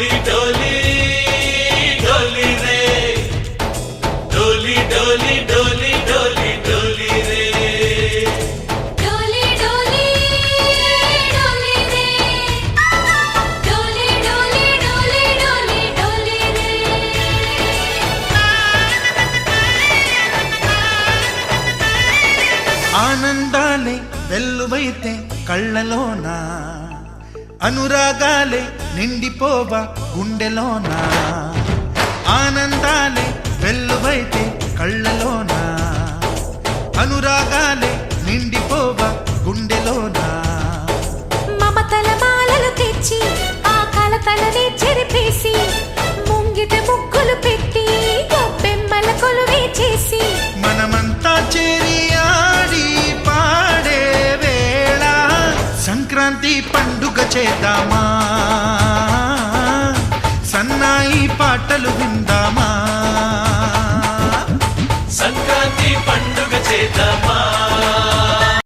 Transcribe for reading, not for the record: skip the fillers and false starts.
डोली डोली डोली रे डोली डोली डोली डोली डोली रे डोली डोली डोली रे डोली डोली डोली डोली डोली रे ఆనందాలే వెల్లువైతే కళ్ళలోనా అనురాగాలే నిండిపోవా గుండెలోనా ఆనందాలే వెల్లువైతే కళ్ళలోనా అనురాగాలే నిండిపోవా గుండెలోనా మమతల మాలలు తెచ్చి ఆ కలతలని చెరిపేసి ముంగిట ముగ్గులు పెట్టి గొప్పెమ్మల కొలువే చేసి మనమంతా చేరి ఆడి పాడే వేళ సంక్రాంతి పండుగ చేద్దామా సన్నాయి పాటలు విందామా సంక్రాంతి పండుగ చేద్దామా